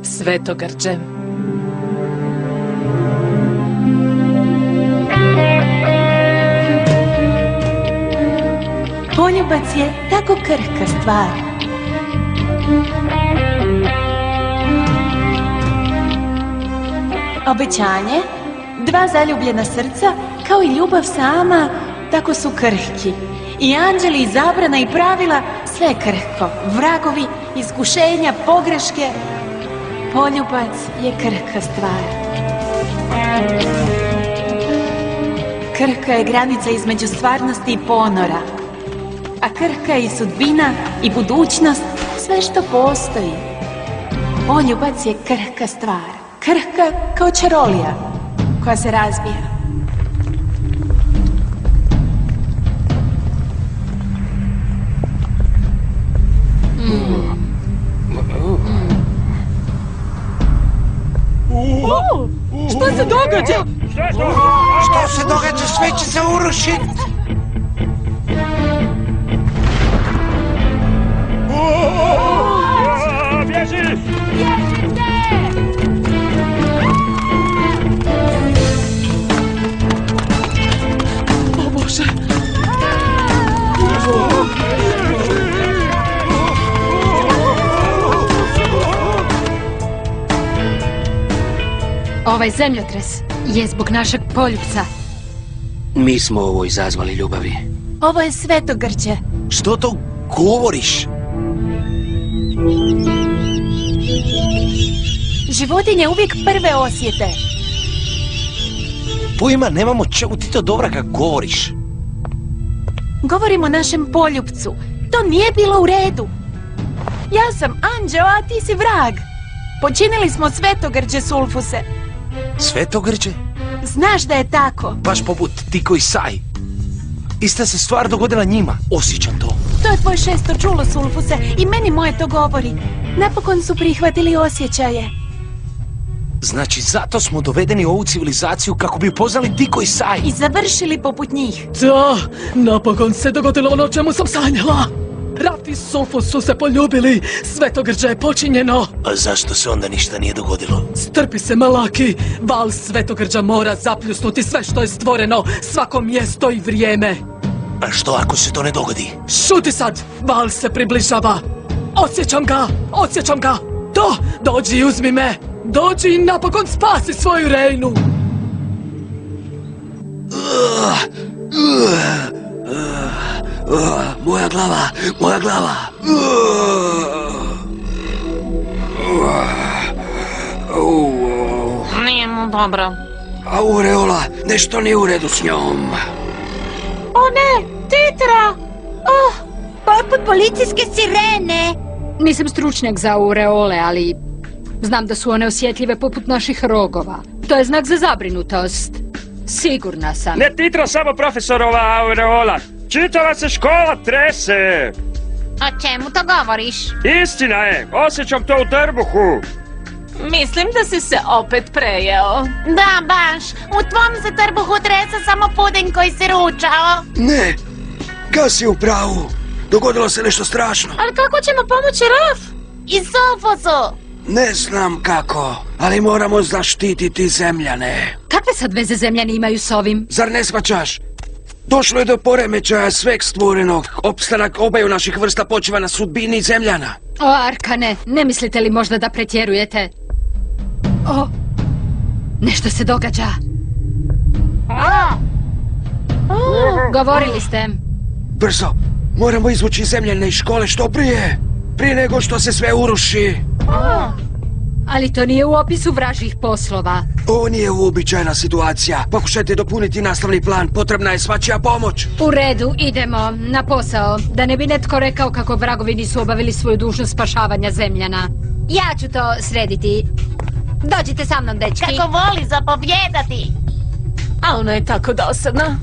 Svetogrđe. Poljubac je tako krhka stvar. Obećanje, dva zaljubljena srca, kao i ljubav sama, tako su krhki. I anđeli, i zabrana, i pravila, sve je krhko. Vragovi, iskušenja, pogreške. Poljubac je krhka stvar. Krhka je granica između stvarnosti i ponora. A krhka je i sudbina, i budućnost, sve što postoji. Poljubac je krhka stvar. Krhka kao čarolija koja se razbija. Što se događa? Što se događa? Sve će se urušiti! Bježi! O Bože! Ovaj zemljotres je zbog našeg poljupca. Mi smo ovo izazvali, ljubavi. Ovo je Svetogrđe. Što to govoriš? Životinje uvijek prve osjete. Pojma nemamo, čemu ti to dobra kad govoriš? Govorimo o našem poljupcu. To nije bilo u redu. Ja sam anđeo, a ti si vrag. Počinili smo Svetogrđe, Sulfuse. Svetogrđe? Znaš da je tako. Baš poput Tiko i Saj. Ista se stvar dogodila njima. Osjećam to. To je tvoj šesto čulo, Sulfuse, i meni moje to govori. Napokon su prihvatili osjećaje. Znači, zato smo dovedeni u ovu civilizaciju kako bi upoznali Tiko i Saj. I završili poput njih. Da, napokon se dogodilo ono o čemu sam sanjala. Raf i Sulfus su se poljubili, Svetogrđe je počinjeno. A zašto se onda ništa nije dogodilo? Strpi se, Malaki, val Svetogrđa mora zapljusnuti sve što je stvoreno, svako mjesto i vrijeme. A što ako se to ne dogodi? Šuti sad, val se približava. Osjećam ga. Dođi i uzmi me. Dođi i napokon spasi svoju Rejnu. Moja glava. Nije mu dobro. Aureola, nešto nije u redu s njom. O ne, Titra! Poput policijske sirene. Nisam stručnjak za aureole, ali znam da su one osjetljive poput naših rogova. To je znak za zabrinutost. Sigurna sam. Ne Titra, samo profesorova aureola. Čitava se škola trese. O čemu to govoriš? Istina je, osjećam to u trbuhu. Mislim da si se opet prejeo. Da, baš. U tvom se trbuhu trese samo puding koji si ručao. Ne, Gas je u pravu. Dogodilo se nešto strašno. Ali kako ćemo pomoći Raf? I Sulfusu? Ne znam kako, ali moramo zaštititi zemljane. Kakve sad veze zemljani imaju s ovim? Zar ne shvaćaš? Došlo je do poremećaja sveg stvorenog. Opstanak obaju naših vrsta počiva na sudbini zemljana. O, Arkane, ne mislite li možda da pretjerujete? Nešto se događa. Govorili ste. Brzo, moramo izvući zemljane iz škole što prije. Prije nego što se sve uruši. Ali to nije u opisu vražih poslova. Ovo nije uobičajena situacija. Pokušajte dopuniti nastavni plan. Potrebna je svačija pomoć. U redu, idemo na posao. Da ne bi netko rekao kako vragovi nisu obavili svoju dužnost spašavanja zemljana. Ja ću to srediti. Dođite sa mnom, dečki. Kako voli zapovjedati. A ona je tako dosadna.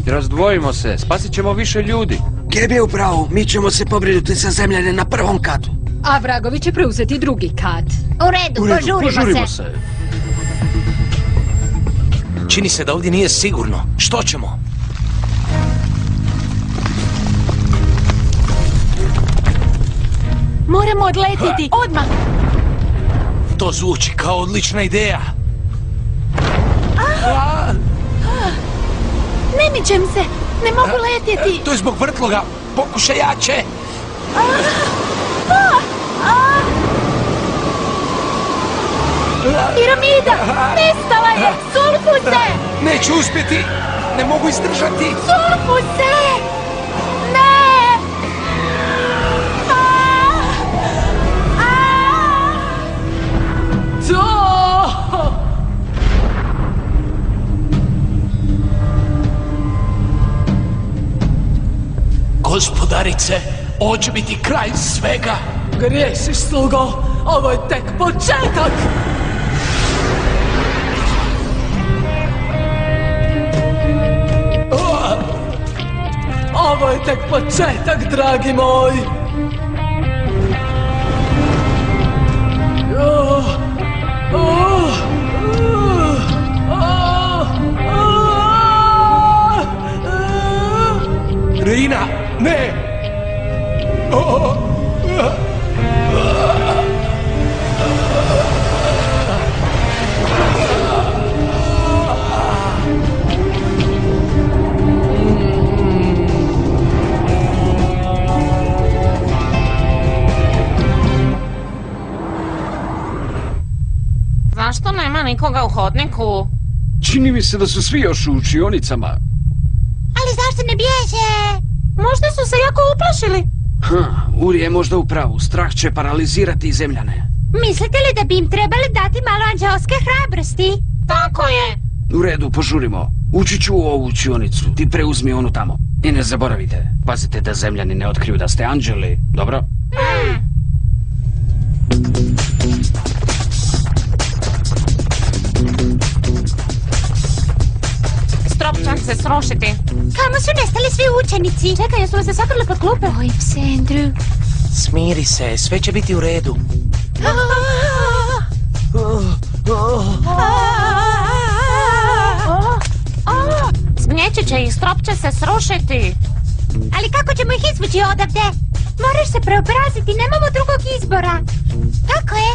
Razdvojimo se, spasit ćemo više ljudi. Gabe je u pravu. Mi ćemo se pobrinuti za zemljane na prvom katu. A vragovi će preuzeti drugi kat. U redu, požurimo se. Čini se da ovdje nije sigurno. Što ćemo? Moramo odletiti, odmah! To zvuči kao odlična ideja. Ne mičem se, ne mogu letjeti. To je zbog vrtloga. Pokušaj jače. Piramida, nestala je, Sulfuse! Neću uspjeti. Ne mogu izdržati. Sulfuse! Ne! To! Gospodarice, ovo će biti kraj svega. Griješiš, slugo, ovo je tek početak! Ovo je tek početak, dragi moj! Rina, ne! Zašto nema nikoga u hodniku? Čini mi se da su svi još u učionicama. Ali zašto ne bježe? Možda su se jako uplašili. Uri je možda u pravu. Strah će paralizirati zemljane. Mislite li da bi im trebali dati malo anđelske hrabrosti? Tako je. U redu, požurimo. Ući ću u ovu učionicu. Ti preuzmi onu tamo. I ne zaboravite. Pazite da zemljani ne otkriju da ste anđeli. Dobro? Strop će se srušiti. Kamo su nestali svi učenici? Čekaj, jesu li se sakrili pod klupe? Bojim se, Andrew. Smiri se, sve će biti u redu. Zgnjeći će ih, strop će se srušiti. Ali kako ćemo ih izvući odavde? Moraš se preobraziti, nemamo drugog izbora. Tako je.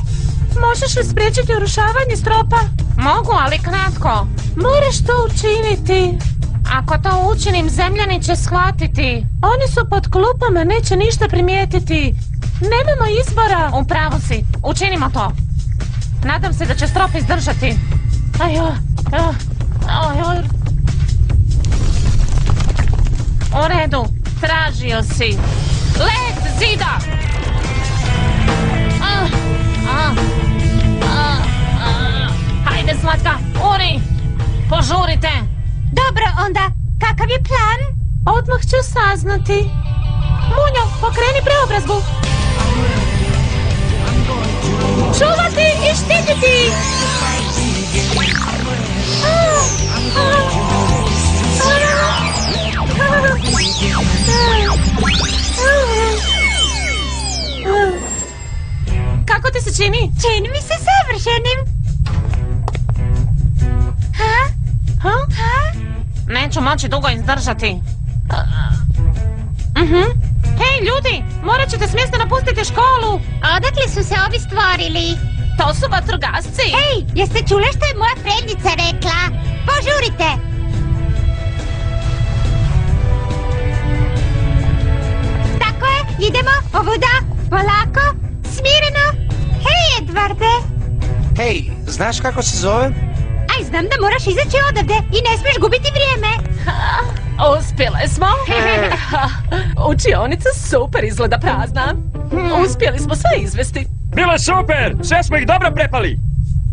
Možeš li spriječiti urušavanje stropa? Mogu, ali kratko. Moraš to učiniti. Ako to učinim, zemljani će shvatiti. Oni su pod klupama, neće ništa primijetiti. Nemamo izbora. Upravo si, učinimo to. Nadam se da će strop izdržati. U redu, tražio si. Let zida! Hajde, Slatka, Uri! Požurite! Dobro, onda, kakav je plan? Odmah ću saznati. Munjo, pokreni preobrazbu. Čuvati i štititi! Kako ti se čini? Čini mi se savršenim. Neću moći dugo izdržati. Hej, ljudi, morat ćete s mjesta napustiti školu. Odakle su se ovi stvorili? To su vatrogasci. Ej, jeste čule što je moja prednica rekla? Požurite! Tako je, idemo, ovuda, polako, smireno. Hej, Edvarde! Hej, znaš kako se zove? Aj, znam da moraš izaći odavde i ne smiješ gubiti vrijeme. Uspjele smo. Učionica super izgleda prazna. Uspjeli smo sve izvesti. Bilo je super! Sve smo ih dobro prepali!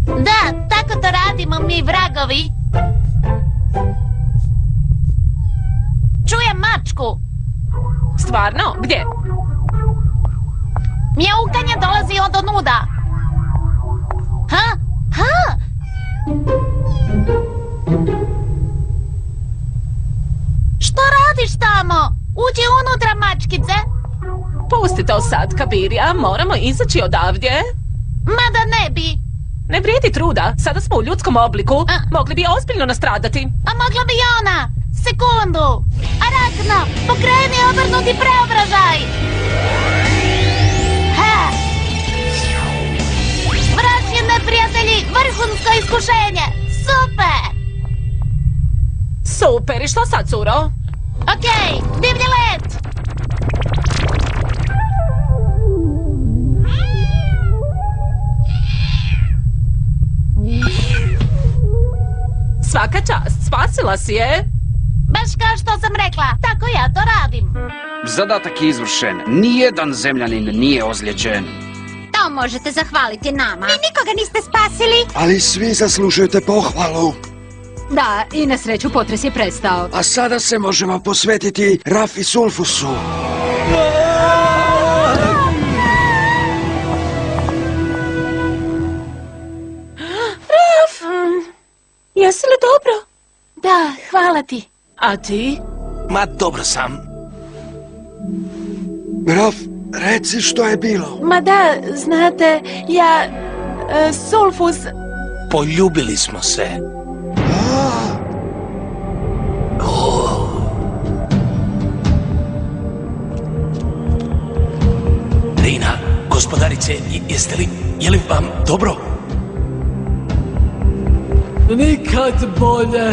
Da, tako to radimo mi, vragovi. Čujem mačku. Stvarno? Gdje? Mjaukanje dolazi od onuda. Što radiš tamo? Uđi unutra, mačkice. Pusti to sad, Kabirija, moramo izaći odavdje. Mada ne bi. Ne vrijedi truda, sada smo u ljudskom obliku. Mogli bi ozbiljno nastradati. A mogla bi i ona. Sekundu. Arakno, pokreni obrnuti preobražaj. Vraćene iskušenje! Super! Super, i što sad, curo? Okej, divlji let! Svaka čast, spasila si je. Baš kao što sam rekla, tako ja to radim. Zadatak je izvršen. Nijedan zemljanin nije ozlijeđen. To možete zahvaliti nama. Vi nikoga niste spasili. Ali svi zaslužujete pohvalu. Da, i na sreću potres je prestao. A sada se možemo posvetiti Rafi Sulfusu. Jesi li dobro? Da, hvala ti. A ti? Ma dobro sam. Raf, reci što je bilo. Ma da, znate, Sulfus... Poljubili smo se. Rina, gospodarice, je li vam dobro? Nikad bolje.